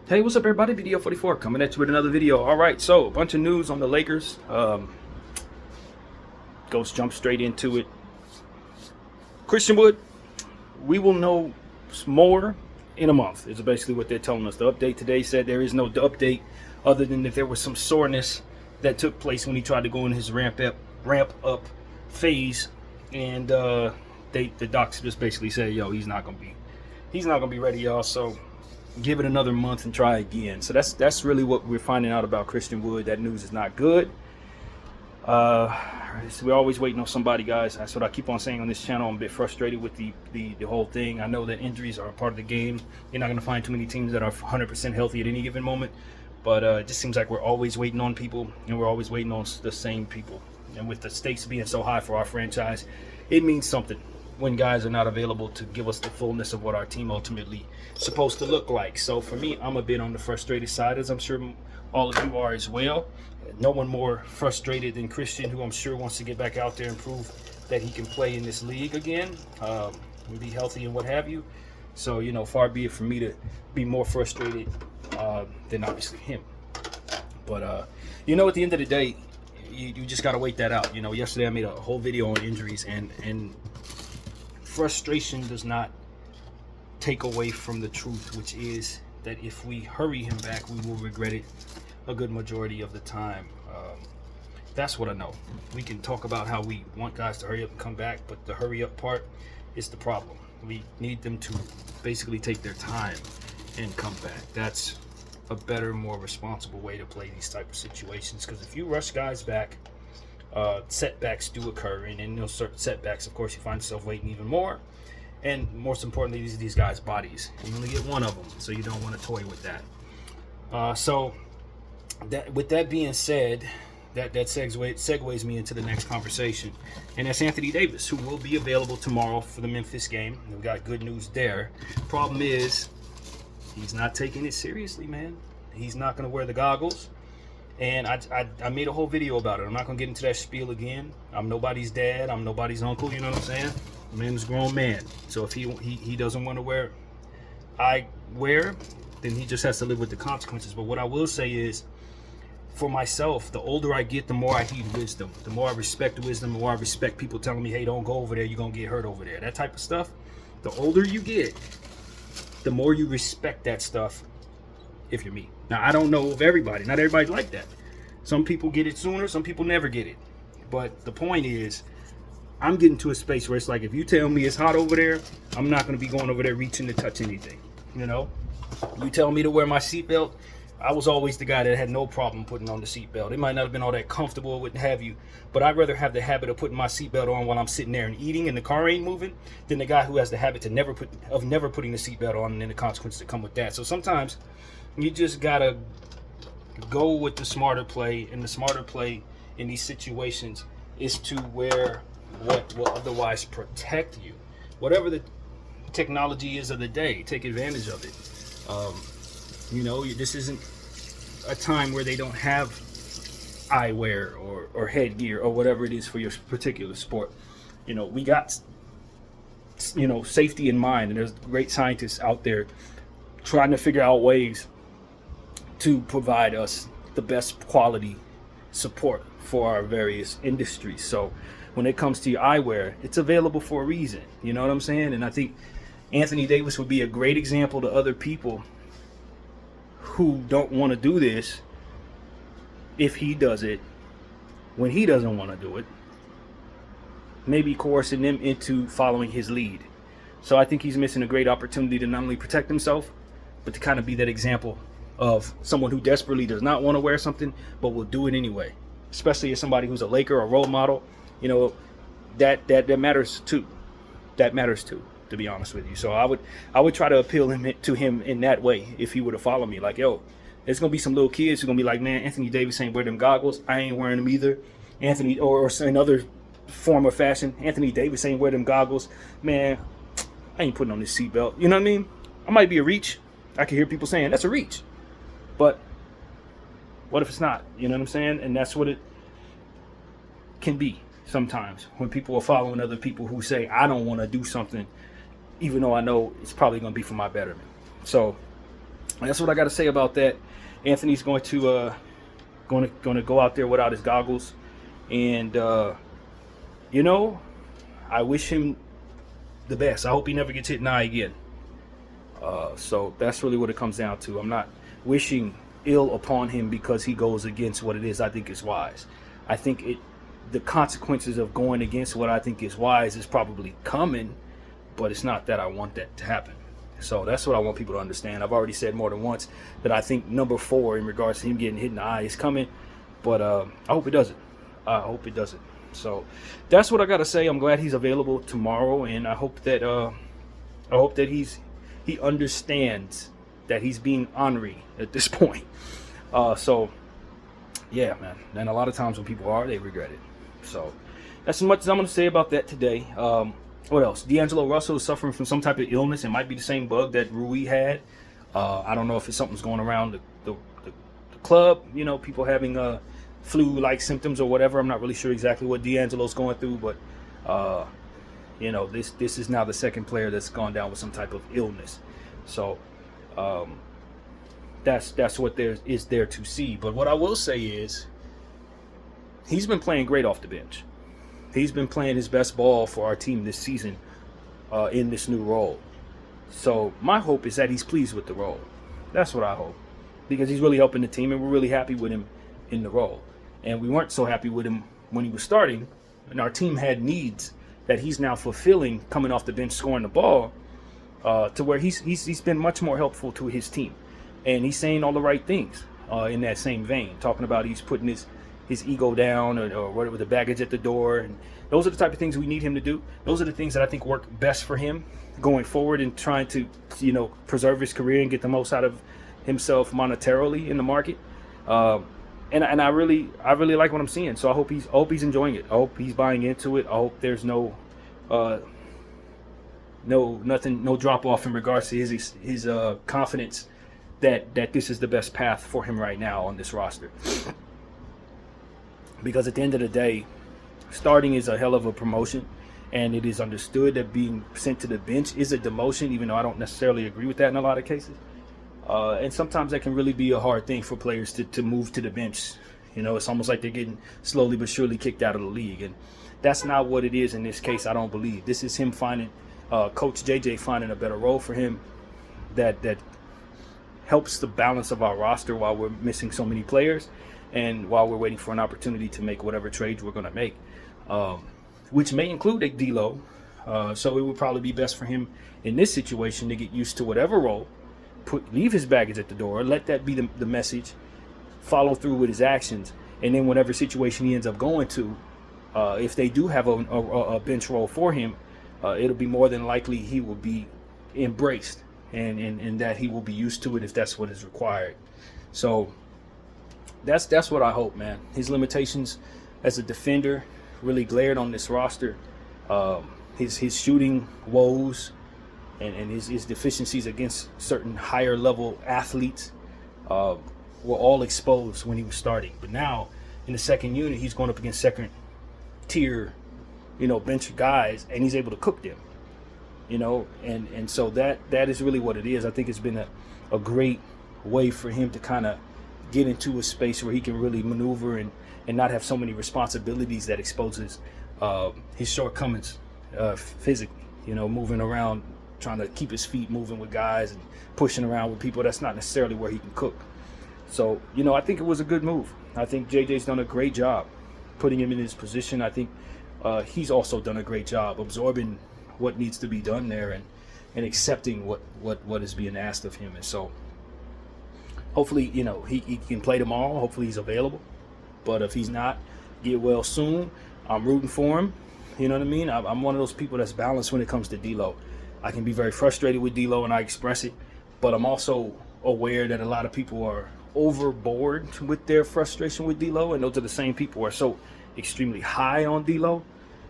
Hey, what's up, everybody? BDO 44 coming at you with another video. All right, so a bunch of news on the Lakers. Go jump straight into it. Christian Wood, we will know more in a month, is basically what they're telling us. The update today said there is no update other than that there was some soreness that took place when he tried to go in his ramp up phase, and the docs just basically said, yo, he's not gonna be ready, y'all. So give it another month and try again. So that's really what we're finding out about Christian Wood. That news is not good. We're always waiting on somebody, guys. That's what I keep on saying on this channel. I'm a bit frustrated with the whole thing. I know that injuries are a part of the game. You're not going to find too many teams that are 100% healthy at any given moment. But it just seems like we're always waiting on people, and we're always waiting on the same people. And with the stakes being so high for our franchise, it means something when guys are not available to give us the fullness of what our team ultimately supposed to look like. So for me, I'm a bit on the frustrated side, as I'm sure all of you are as well. No one more frustrated than Christian, who I'm sure wants to get back out there and prove that he can play in this league again, and be healthy and what have you. So, you know, far be it from me to be more frustrated than obviously him. But, you know, at the end of the day, you just got to wait that out. You know, yesterday I made a whole video on injuries, and frustration does not take away from the truth, which is that if we hurry him back, we will regret it a good majority of the time. That's what I know. We can talk about how we want guys to hurry up and come back, but the hurry up part is the problem. We need them to basically take their time and come back. That's a better, more responsible way to play these type of situations, because if you rush guys back, setbacks do occur, and in those certain setbacks, of course, you find yourself waiting even more. And most importantly, these guys' bodies. You only get one of them, so you don't want to toy with that. So with that being said, that segues me into the next conversation, and that's Anthony Davis, who will be available tomorrow for the Memphis game. We've got good news there. Problem is, he's not taking it seriously, man. He's not going to wear the goggles. And I made a whole video about it. I'm not going to get into that spiel again. I'm nobody's dad. I'm nobody's uncle. You know what I'm saying? The man's a grown man. So if he doesn't want to wear eyewear, then he just has to live with the consequences. But what I will say is, for myself, the older I get, the more I heed wisdom. The more I respect wisdom, the more I respect people telling me, hey, don't go over there. You're going to get hurt over there. That type of stuff. The older you get, the more you respect that stuff, if you're me. Now, I don't know of everybody. Not everybody's like that. Some people get it sooner. Some people never get it. But the point is, I'm getting to a space where it's like, if you tell me it's hot over there, I'm not going to be going over there reaching to touch anything. You know? You tell me to wear my seatbelt, I was always the guy that had no problem putting on the seatbelt. It might not have been all that comfortable, what have you, but I'd rather have the habit of putting my seatbelt on while I'm sitting there and eating and the car ain't moving than the guy who has the habit to never putting the seatbelt on and then the consequences that come with that. So sometimes you just gotta go with the smarter play, and the smarter play in these situations is to wear what will otherwise protect you. Whatever the technology is of the day, take advantage of it. You know, this isn't a time where they don't have eyewear or headgear or whatever it is for your particular sport. You know, we got, you know, safety in mind, and there's great scientists out there trying to figure out ways to provide us the best quality support for our various industries. So when it comes to your eyewear, it's available for a reason. You know what I'm saying? And I think Anthony Davis would be a great example to other people who don't want to do this if he does it when he doesn't want to do it, maybe coercing them into following his lead. So I think he's missing a great opportunity to not only protect himself, but to kind of be that example of someone who desperately does not want to wear something but will do it anyway, especially as somebody who's a Laker or role model. You know, that matters too. That matters too, to be honest with you. So I would try to appeal to him in that way if he were to follow me. Like, yo, there's gonna be some little kids who are gonna be like, man, Anthony Davis ain't wear them goggles. I ain't wearing them either. Anthony, or another form of fashion, Anthony Davis ain't wear them goggles. Man, I ain't putting on this seatbelt. You know what I mean? I might be a reach. I can hear people saying that's a reach, but what if it's not? You know what I'm saying? And that's what it can be sometimes when people are following other people who say, I don't want to do something, even though I know it's probably going to be for my betterment. So That's what I got to say about that. Anthony's going to go out there without his goggles, and you know, I wish him the best. I hope he never gets hit in the eye again. So that's really what it comes down to. I'm not wishing ill upon him because he goes against what it is I think is wise. I think the consequences of going against what I think is wise is probably coming, but it's not that I want that to happen. So that's what I want people to understand. I've already said more than once that I think number 4 in regards to him getting hit in the eye is coming, but I hope it doesn't. I hope it doesn't. So that's what I got to say. I'm glad he's available tomorrow, and I hope that he understands that he's being ornery at this point. So yeah, man. And a lot of times when people are, they regret it. So that's as much as I'm going to say about that today. What else? D'Angelo Russell is suffering from some type of illness. It might be the same bug that Rui had. I don't know if it's something's going around the club. You know, people having flu-like symptoms or whatever. I'm not really sure exactly what D'Angelo's going through, but you know, this is now the second player that's gone down with some type of illness. So that's what there is there to see. But what I will say is he's been playing great off the bench. He's been playing his best ball for our team this season in this new role. So my hope is that he's pleased with the role. That's what I hope, because he's really helping the team, and we're really happy with him in the role. And we weren't so happy with him when he was starting, and our team had needs that he's now fulfilling coming off the bench, scoring the ball, to where he's been much more helpful to his team. And he's saying all the right things in that same vein, talking about he's putting his ego down or whatever, the baggage at the door. And those are the type of things we need him to do. Those are the things that I think work best for him going forward and trying to, you know, preserve his career and get the most out of himself monetarily in the market. And I really like what I'm seeing. So I hope he's enjoying it. I hope he's buying into it. I hope there's no drop off in regards to his confidence that this is the best path for him right now on this roster. Because at the end of the day, starting is a hell of a promotion, and it is understood that being sent to the bench is a demotion, even though I don't necessarily agree with that in a lot of cases. And sometimes that can really be a hard thing for players to move to the bench. You know, it's almost like they're getting slowly but surely kicked out of the league. And that's not what it is in this case, I don't believe. This is him finding, Coach JJ finding a better role for him that helps the balance of our roster while we're missing so many players and while we're waiting for an opportunity to make whatever trades we're going to make, which may include a D'Lo. So it would probably be best for him in this situation to get used to whatever role, leave his baggage at the door, let that be the message, follow through with his actions, and then whatever situation he ends up going to, if they do have a bench role for him, it'll be more than likely he will be embraced and that he will be used to it if that's what is required. So that's what I hope, man. His limitations as a defender really glared on this roster. His shooting woes and his deficiencies against certain higher level athletes were all exposed when he was starting. But now in the second unit, he's going up against second tier, bench guys, and he's able to cook them. And so that is really what it is. I think it's been a great way for him to kind of get into a space where he can really maneuver and not have so many responsibilities that exposes his shortcomings physically, moving around, trying to keep his feet moving with guys and pushing around with people. That's not necessarily where he can cook. So, I think it was a good move. I think JJ's done a great job putting him in his position. I think he's also done a great job absorbing what needs to be done there and accepting what is being asked of him. And so hopefully, he can play tomorrow. Hopefully he's available. But if he's not, get well soon. I'm rooting for him. You know what I mean? I'm one of those people that's balanced when it comes to D'Lo. I can be very frustrated with D'Lo and I express it, but I'm also aware that a lot of people are overboard with their frustration with D'Lo, and those are the same people who are so extremely high on D'Lo.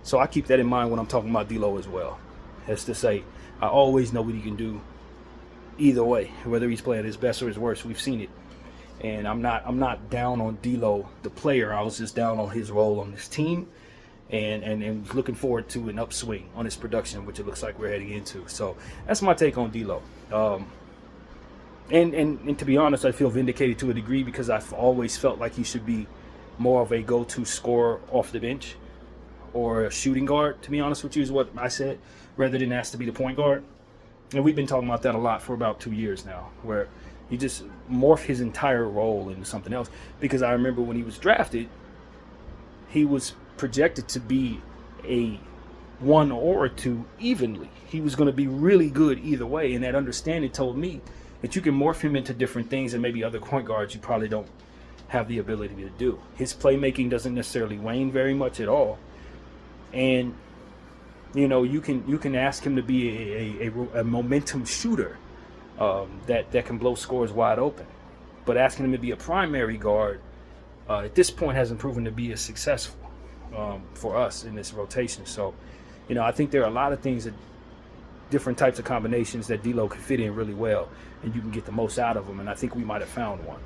So I keep that in mind when I'm talking about D'Lo as well. As to say, I always know what he can do either way, whether he's playing his best or his worst. We've seen it. And I'm not down on D'Lo the player. I was just down on his role on this team and looking forward to an upswing on his production, which it looks like we're heading into. So that's my take on D'Lo. And to be honest, I feel vindicated to a degree because I've always felt like he should be more of a go-to scorer off the bench or a shooting guard, to be honest with you, is what I said, rather than asked to be the point guard. And we've been talking about that a lot for about 2 years now, where he just morphed his entire role into something else. Because I remember when he was drafted, he was projected to be a 1 or a 2 evenly. He was going to be really good either way, and that understanding told me that you can morph him into different things and maybe other point guards you probably don't have the ability to do. His playmaking doesn't necessarily wane very much at all. And you can ask him to be a momentum shooter that can blow scores wide open. But asking him to be a primary guard at this point hasn't proven to be as successful for us in this rotation. So, I think there are a lot of things that different types of combinations that D'Lo could fit in really well, and you can get the most out of them. And I think we might have found one.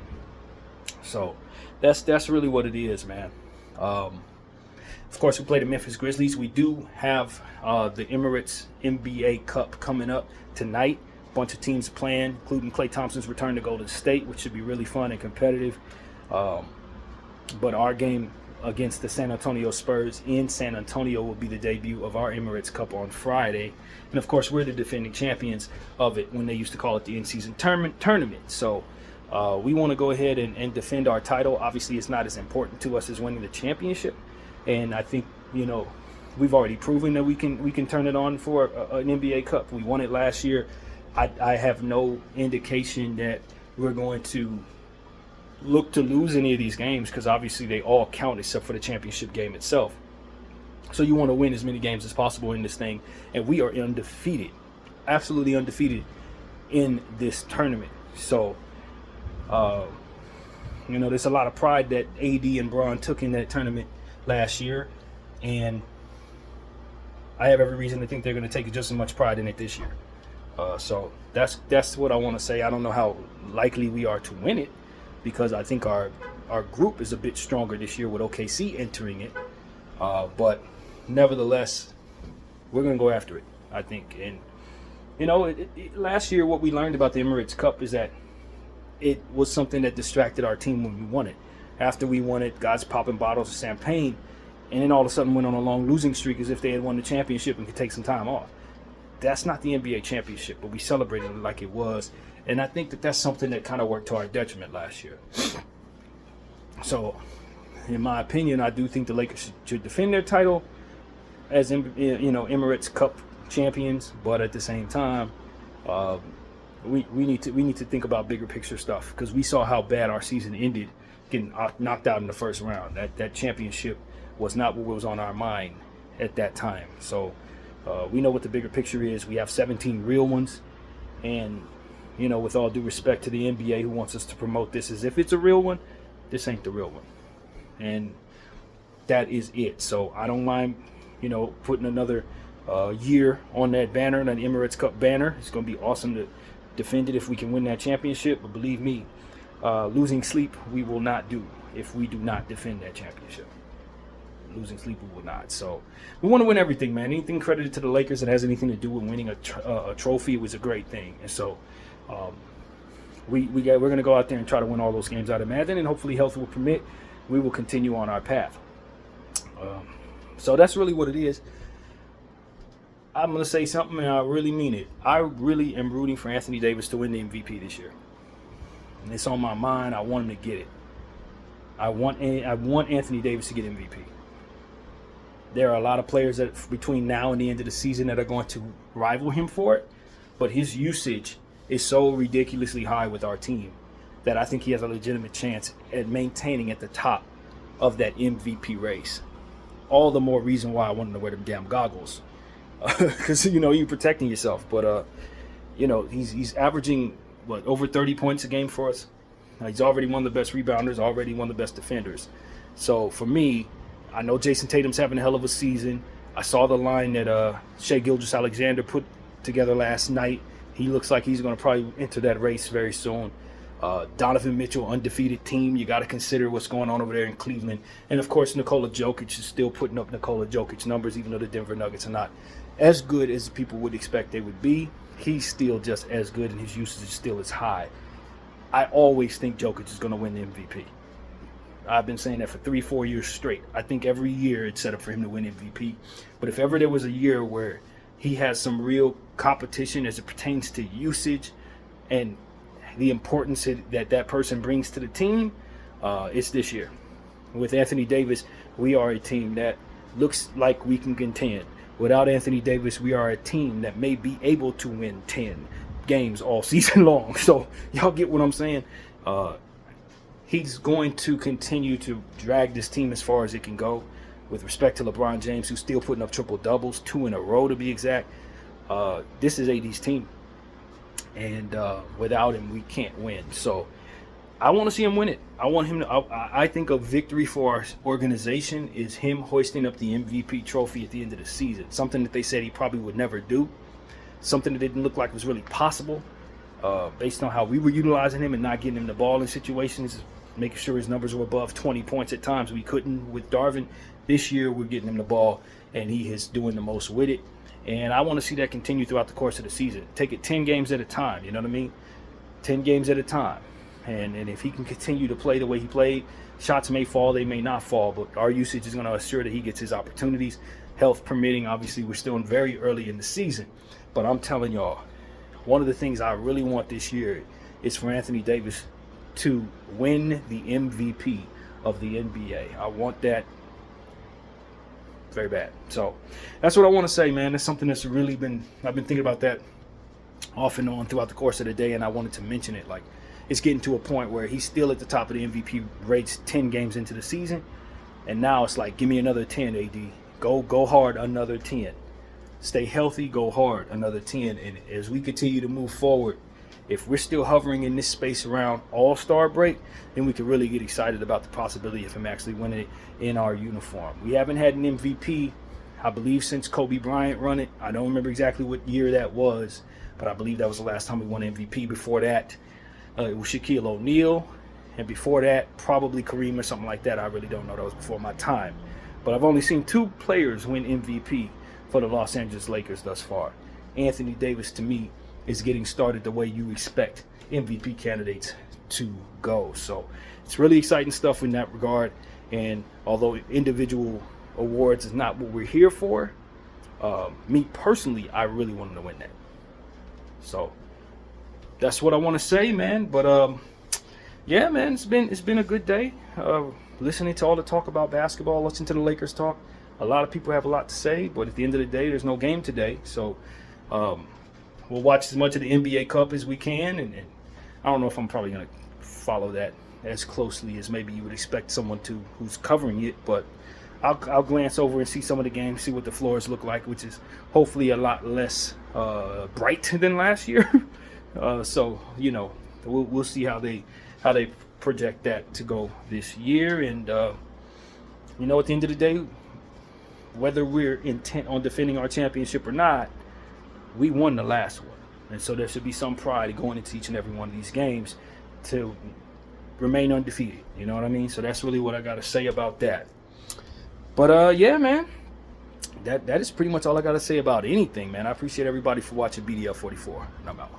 So that's really what it is, man. Of course, we play the Memphis Grizzlies. We do have the Emirates NBA Cup coming up tonight. A bunch of teams playing, including Klay Thompson's return to Golden State, which should be really fun and competitive. But our game against the San Antonio Spurs in San Antonio will be the debut of our Emirates Cup on Friday. And, of course, we're the defending champions of it when they used to call it the in-season tournament. So we want to go ahead and defend our title. Obviously, it's not as important to us as winning the championship. And I think, we've already proven that we can turn it on for an NBA Cup. We won it last year. I have no indication that we're going to look to lose any of these games because obviously they all count except for the championship game itself. So you want to win as many games as possible in this thing. And we are undefeated, absolutely undefeated in this tournament. So, there's a lot of pride that AD and Bron took in that tournament last year. And I have every reason to think they're going to take just as much pride in it this year. So that's what I want to say. I don't know how likely we are to win it because I think our group is a bit stronger this year with OKC entering it. But nevertheless, we're going to go after it, I think. And, last year what we learned about the Emirates Cup is that it was something that distracted our team when we won it. After we won it, guys popping bottles of champagne, and then all of a sudden went on a long losing streak as if they had won the championship and could take some time off. That's not the NBA championship, but we celebrated it like it was. And I think that that's something that kind of worked to our detriment last year. So, in my opinion, I do think the Lakers should defend their title as Emirates Cup champions. But at the same time, we need to think about bigger picture stuff because we saw how bad our season ended, getting knocked out in the first round. That championship was not what was on our mind at that time. So we know what the bigger picture is. We have 17 real ones, and with all due respect to the NBA who wants us to promote this as if it's a real one, this ain't the real one. And that is it. So I don't mind, putting another year on that banner, that Emirates Cup banner. It's going to be awesome to defend it if we can win that championship. But believe me, losing sleep we will not do if we do not defend that championship. Losing sleep we will not. So we want to win everything, man. Anything credited to the Lakers that has anything to do with winning a trophy was a great thing. And so we're going to go out there and try to win all those games, I'd imagine, and hopefully health will permit. We will continue on our path. So that's really what it is. I'm going to say something, and I really mean it. I really am rooting for Anthony Davis to win the MVP this year. And it's on my mind. I want him to get it. I want Anthony Davis to get MVP. There are a lot of players that between now and the end of the season that are going to rival him for it, but his usage is so ridiculously high with our team that I think he has a legitimate chance at maintaining at the top of that MVP race. All the more reason why I want him to wear them damn goggles, because you're protecting yourself. But he's averaging over 30 points a game for us. He's already one of the best rebounders, already one of the best defenders. So for me, I know Jason Tatum's having a hell of a season. I saw the line that Shai Gilgeous-Alexander put together last night. He looks like he's going to probably enter that race very soon. Donovan Mitchell, undefeated team. You got to consider what's going on over there in Cleveland. And, of course, Nikola Jokic is still putting up Nikola Jokic numbers, even though the Denver Nuggets are not as good as people would expect they would be. He's still just as good, and his usage is still as high I always think Jokic is going to win the MVP. I've been saying that for 3-4 years straight. I think every year it's set up for him to win MVP. But if ever there was a year where he has some real competition as it pertains to usage and the importance that person brings to the team, it's this year. With Anthony Davis, we are a team that looks like we can contend. Without Anthony Davis, we are a team that may be able to win 10 games all season long. So y'all get what I'm saying? He's going to continue to drag this team as far as it can go. With respect to LeBron James, who's still putting up triple doubles, 2 in a row to be exact. This is AD's team, and without him, we can't win. So I want to see him win it. I want him to. I think a victory for our organization is him hoisting up the MVP trophy at the end of the season. Something that they said he probably would never do. Something that didn't look like was really possible, based on how we were utilizing him and not getting him the ball in situations, making sure his numbers were above 20 points at times. We couldn't with Darvin. This year, we're getting him the ball, and he is doing the most with it. And I want to see that continue throughout the course of the season. Take it 10 games at a time, you know what I mean? 10 games at a time. And if he can continue to play the way he played, shots may fall, they may not fall, but our usage is going to assure that he gets his opportunities, health permitting. Obviously, we're still very early in the season. But I'm telling y'all, one of the things I really want this year is for Anthony Davis to win the MVP of the NBA. I want that very bad. So that's what I want to say, man. It's something that's really I've been thinking about that off and on throughout the course of the day, and I wanted to mention it. Like, it's getting to a point where he's still at the top of the MVP rates 10 games into the season, and now it's like, give me another 10, AD. Go hard, another 10. Stay healthy, go hard, another 10. And as we continue to move forward, if we're still hovering in this space around All-Star break, then we can really get excited about the possibility of him actually winning it in our uniform. We haven't had an MVP, I believe, since Kobe Bryant run it. I don't remember exactly what year that was, but I believe that was the last time we won MVP. Before that, it was Shaquille O'Neal, and before that, probably Kareem or something like that. I really don't know. That was before my time. But I've only seen 2 players win MVP for the Los Angeles Lakers thus far. Anthony Davis, to me, is getting started the way you expect MVP candidates to go. So it's really exciting stuff in that regard. And although individual awards is not what we're here for, me personally, I really want him to win that. So that's what I want to say, man. But yeah, man, it's been a good day. Listening to all the talk about basketball, listening to the Lakers talk. A lot of people have a lot to say, but at the end of the day, there's no game today. So we'll watch as much of the NBA Cup as we can, and I don't know if I'm probably going to follow that as closely as maybe you would expect someone to who's covering it, but I'll glance over and see some of the games, see what the floors look like, which is hopefully a lot less bright than last year. So, you know, we'll see how they project that to go this year. And, you know, at the end of the day, whether we're intent on defending our championship or not, we won the last one. And so there should be some pride going into each and every one of these games to remain undefeated. You know what I mean? So that's really what I got to say about that. But, yeah, man, that is pretty much all I got to say about anything, man. I appreciate everybody for watching BDL 44, and I'm out.